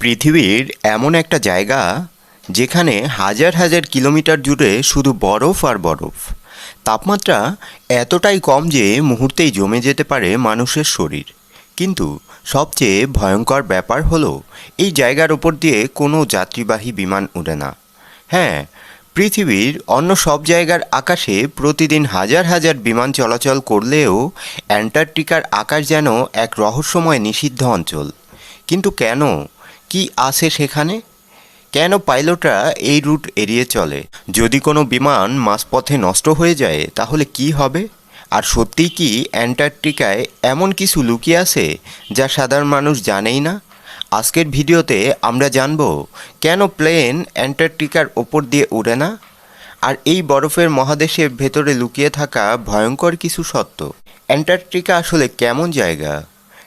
পৃথিবীর এমন একটা জায়গা যেখানে হাজার হাজার কিলোমিটার জুড়ে শুধু বরফ আর বরফ। তাপমাত্রা এতটাই কম যে মুহূর্তেই জমে যেতে পারে মানুষের শরীর। কিন্তু সবচেয়ে ভয়ঙ্কর ব্যাপার হলো এই জায়গার ওপর দিয়ে কোনো যাত্রীবাহী বিমান উড়ে না। হ্যাঁ, পৃথিবীর অন্য সব জায়গার আকাশে প্রতিদিন হাজার হাজার বিমান চলাচল করলেও অ্যান্টার্কটিকার আকাশ যেন এক রহস্যময় নিষিদ্ধ অঞ্চল। কিন্তু কেন? কি আছে সেখানে? কেন পাইলটরা এই রুট এড়িয়ে চলে? যদি কোনো বিমান মাঝপথে নষ্ট হয়ে যায় তাহলে কি হবে? আর সত্যিই কি অ্যান্টার্কটিকায় এমন কিছু লুকিয়ে আছে যা সাধারণ মানুষ জানেই না? আজকের ভিডিওতে আমরা জানব কেন প্লেন অ্যান্টার্কটিকার ওপর দিয়ে উড়ে না, আর এই বরফের মহাদেশের ভেতরে লুকিয়ে থাকা ভয়ঙ্কর কিছু সত্য। অ্যান্টার্কটিকা আসলে কেমন জায়গা?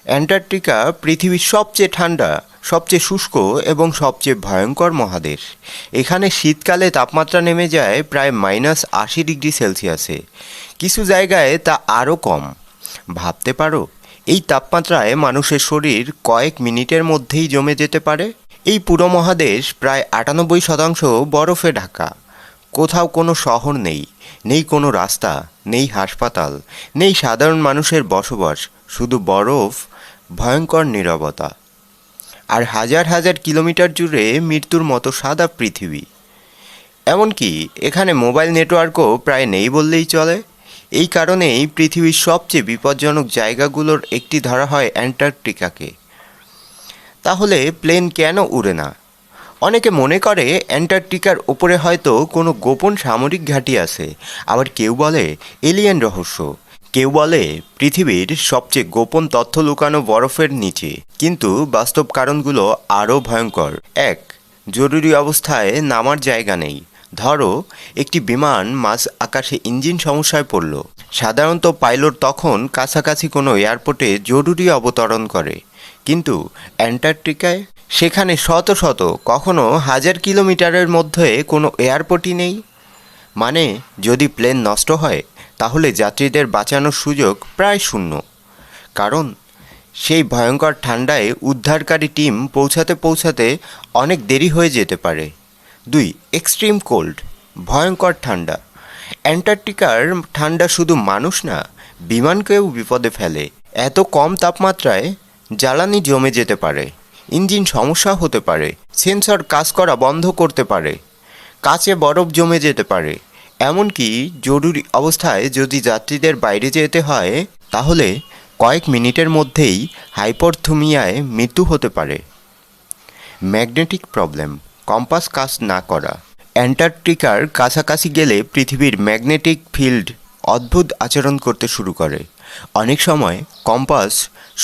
অ্যান্টার্কটিকা পৃথিবীর সবচেয়ে ঠান্ডা, সবচেয়ে শুষ্ক এবং সবচেয়ে ভয়ঙ্কর মহাদেশ। এখানে শীতকালে তাপমাত্রা নেমে যায় প্রায় -80 ডিগ্রি সেলসিয়াসে। কিছু জায়গায় তা আরও কম। ভাবতে পারো, এই তাপমাত্রায় মানুষের শরীর কয়েক মিনিটের মধ্যেই জমে যেতে পারে। এই পুরো মহাদেশ প্রায় 98% বরফে ঢাকা। কোথাও কোনো শহর নেই, নেই কোনো রাস্তা, নেই হাসপাতাল, নেই সাধারণ মানুষের বসবাস, শুধু বরফ, ভয়ঙ্কর নীরবতা, আর হাজার হাজার কিলোমিটার জুড়ে মৃত্যুর মতো সাদা পৃথিবী। এমনকি এখানে মোবাইল নেটওয়ার্কও প্রায় নেই বললেই চলে। এই কারণেই পৃথিবীর সবচেয়ে বিপজ্জনক জায়গাগুলোর একটি ধরা হয় অ্যান্টার্কটিকাকে। তাহলে প্লেন কেন উড়ে না? অনেকে মনে করে অ্যান্টার্কটিকার ওপরে হয়তো কোনো গোপন সামরিক ঘাঁটি আছে। আবার কেউ বলে এলিয়েন রহস্য। কেউ বলে পৃথিবীর সবচেয়ে গোপন তথ্য লুকানো বরফের নিচে। কিন্তু বাস্তব কারণগুলো আরও ভয়ঙ্কর। এক, জরুরি অবস্থায় নামার জায়গা নেই। ধরো একটি বিমান মাঝ আকাশে ইঞ্জিন সমস্যায় পড়ল। সাধারণত পাইলট তখন কাছাকাছি কোনো এয়ারপোর্টে জরুরি অবতরণ করে। কিন্তু অ্যান্টার্কটিকায়, সেখানে শত শত, কখনো হাজার কিলোমিটারের মধ্যে কোনো এয়ারপোর্টই নেই। মানে যদি প্লেন নষ্ট হয় তাহলে যাত্রীদের বাঁচানোর সুযোগ প্রায় শূন্য। কারণ সেই ভয়ঙ্কর ঠান্ডায় উদ্ধারকারী টিম পৌঁছাতে পৌঁছাতে অনেক দেরি হয়ে যেতে পারে। দুই, এক্সট্রিম কোল্ড, ভয়ঙ্কর ঠান্ডা। অ্যান্টার্কটিকার ঠান্ডা শুধু মানুষ না, বিমানকেও বিপদে ফেলে। এত কম তাপমাত্রায় জ্বালানি জমে যেতে পারে, ইঞ্জিন সমস্যা হতে পারে, সেন্সর কাজ করা বন্ধ করতে পারে, কাছে বরফ জমে যেতে পারে। এমনকি জরুরি অবস্থায় যদি যাত্রীদের বাইরে যেতে হয় তাহলে কয়েক মিনিটের মধ্যেই হাইপোথেমিয়ায় মৃত্যু হতে পারে। ম্যাগনেটিক প্রবলেম, কম্পাস কাজ না করা। অ্যান্টার্কটিকার কাছাকাছি গেলে পৃথিবীর ম্যাগনেটিক ফিল্ড অদ্ভুত আচরণ করতে শুরু করে। অনেক সময় কম্পাস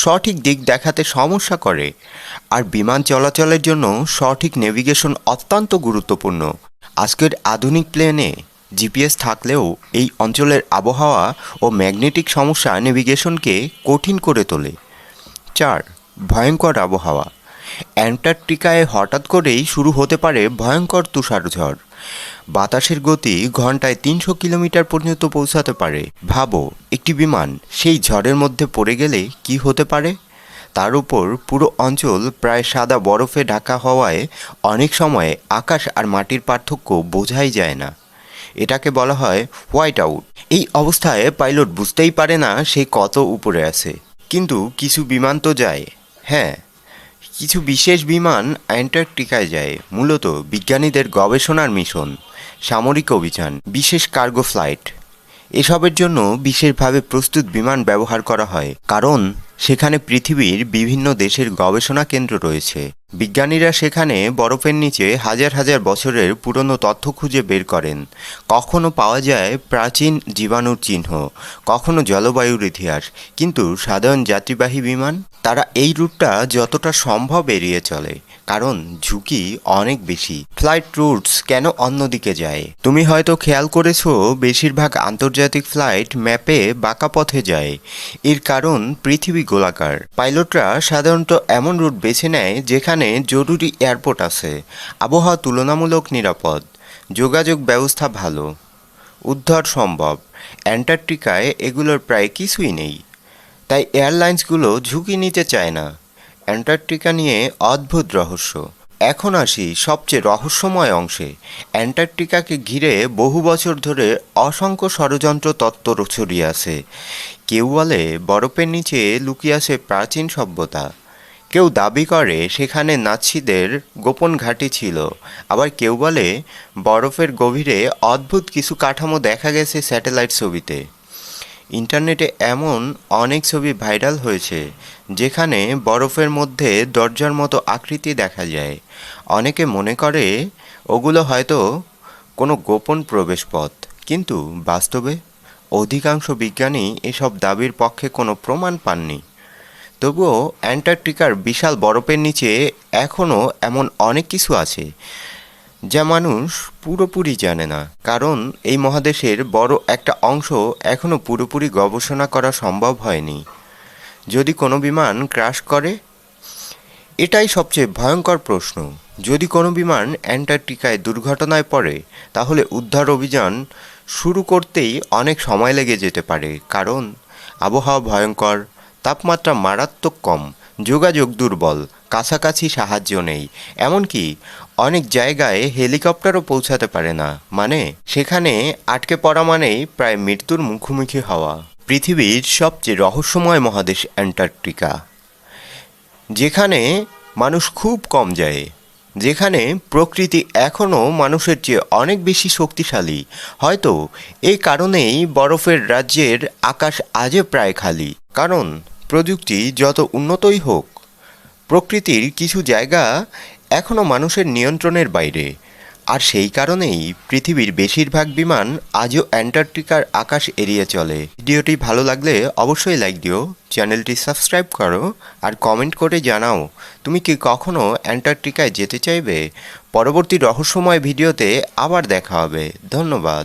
সঠিক দিক দেখাতে সমস্যা করে। আর বিমান চলাচলের জন্য সঠিক নেভিগেশন অত্যন্ত গুরুত্বপূর্ণ। আজকের আধুনিক প্লেনে জিপিএস থাকলেও এই অঞ্চলের আবহাওয়া ও ম্যাগনেটিক সমস্যা নেভিগেশনকে কঠিন করে তোলে। চার, ভয়ঙ্কর আবহাওয়া। অ্যান্টার্কটিকায় হঠাৎ করেই শুরু হতে পারে ভয়ঙ্কর তুষারঝড়। বাতাসের গতি ঘন্টায় 300 কিলোমিটার পর্যন্ত পৌঁছাতে পারে। ভাবো, একটি বিমান সেই ঝড়ের মধ্যে পড়ে গেলে কি হতে পারে? তার উপর পুরো অঞ্চল প্রায় সাদা বরফে ঢাকা হওয়ায় অনেক সময় আকাশ আর মাটির পার্থক্য বোঝাই যায় না। এটাকে বলা হয় হোয়াইট আউট। এই অবস্থায় পাইলট বুঝতেই পারে না সে কত উপরে আছে। কিন্তু কিছু বিমান তো যায়। হ্যাঁ, কিছু বিশেষ বিমান অ্যান্টার্কটিকায় যায় মূলত বিজ্ঞানীদের গবেষণার মিশন, সামরিক অভিযান, বিশেষ কার্গো ফ্লাইট। এসবের জন্য বিশেষভাবে প্রস্তুত বিমান ব্যবহার করা হয়, কারণ সেখানে পৃথিবীর বিভিন্ন দেশের গবেষণা কেন্দ্র রয়েছে। বিজ্ঞানীরা সেখানে বরফের নিচে হাজার হাজার বছরের পুরনো তথ্য খুঁজে বের করেন। কখনো পাওয়া যায় প্রাচীন জীবাণুর চিহ্ন, কখনো জলবায়ুর ইতিহাস। কিন্তু সাধারণ যাত্রীবাহী বিমান, তারা এই রুটটা যতটা সম্ভব এড়িয়ে চলে, কারণ ঝুঁকি অনেক বেশি। ফ্লাইট রুটস কেন অন্যদিকে যায়? তুমি হয়তো খেয়াল করেছো, বেশিরভাগ আন্তর্জাতিক ফ্লাইট ম্যাপে বাঁকা পথে যায়। এর কারণ পৃথিবী গোলাকার। পাইলটরা সাধারণত এমন রুট বেছে নেয় যেখানে জরুরি এয়ারপোর্ট আছে, আবহাওয়া তুলনামূলক নিরাপদ, যোগাযোগ ব্যবস্থা ভালো, উদ্ধার সম্ভব। অ্যান্টার্কটিকায় এগুলোর প্রায় কিছুই নেই, তাই এয়ারলাইন্সগুলো ঝুঁকি নিতে চায় না। অ্যান্টার্কটিকা নিয়ে অদ্ভুত রহস্য। এখন আসি সবচেয়ে রহস্যময় অংশে। অ্যান্টার্কটিকাকে ঘিরে বহু বছর ধরে অসংখ্য ষড়যন্ত্র তত্ত্ব ছড়িয়ে আছে। কেউ বলে বরফের নিচে লুকিয়ে আছে প্রাচীন সভ্যতা, কেউ দাবি করে সেখানে নাৎসিদের গোপন ঘাঁটি ছিল, আবার কেউ বলে বরফের গভীরে অদ্ভুত কিছু কাঠামো দেখা গেছে স্যাটেলাইট ছবিতে। ইন্টারনেটে এমন অনেক ছবি ভাইরাল হয়েছে যেখানে বরফের মধ্যে দরজার মতো আকৃতি দেখা যায়। অনেকে মনে করে ওগুলো হয়তো কোনো গোপন প্রবেশপথ, কিন্তু বাস্তবে অধিকাংশ বিজ্ঞানী এসব দাবির পক্ষে কোনো প্রমাণ পাননি। তবুও অ্যান্টার্কটিকার বিশাল বরফের নিচে এখনও এমন অনেক কিছু আছে যা মানুষ পুরোপুরি জানে না, কারণ এই মহাদেশের বড় একটা অংশ এখনও পুরোপুরি গবেষণা করা সম্ভব হয়নি। যদি কোনো বিমান ক্র্যাশ করে, এটাই সবচেয়ে ভয়ঙ্কর প্রশ্ন। যদি কোনো বিমান অ্যান্টার্কটিকায় দুর্ঘটনায় পড়ে, তাহলে উদ্ধার অভিযান শুরু করতেই অনেক সময় লেগে যেতে পারে, কারণ আবহাওয়া ভয়ঙ্কর, তাপমাত্রা মারাত্মক কম, যোগাযোগ দুর্বল, কাছাকাছি সাহায্য নেই, এমনকি অনেক জায়গায় হেলিকপ্টারও পৌঁছাতে পারে না। মানে সেখানে আটকে পড়া মানেই প্রায় মৃত্যুর মুখোমুখি হওয়া। পৃথিবীর সবচেয়ে রহস্যময় মহাদেশ অ্যান্টার্কটিকা, যেখানে মানুষ খুব কম যায়, যেখানে প্রকৃতি এখনও মানুষের চেয়ে অনেক বেশি শক্তিশালী। হয়তো এই কারণেই বরফের রাজ্যের আকাশ আজও প্রায় খালি, কারণ প্রযুক্তি যত উন্নতই হোক, প্রকৃতির কিছু জায়গা এখনও মানুষের নিয়ন্ত্রণের বাইরে। আর সেই কারণেই পৃথিবীর বেশিরভাগ বিমান আজও অ্যান্টার্কটিকার আকাশ এড়িয়ে চলে। ভিডিওটি ভালো লাগলে অবশ্যই লাইক দিও, চ্যানেলটি সাবস্ক্রাইব করো, আর কমেন্ট করে জানাও তুমি কি কখনো অ্যান্টার্কটিকায় যেতে চাইবে। পরবর্তী রহস্যময় ভিডিওতে আবার দেখা হবে। ধন্যবাদ।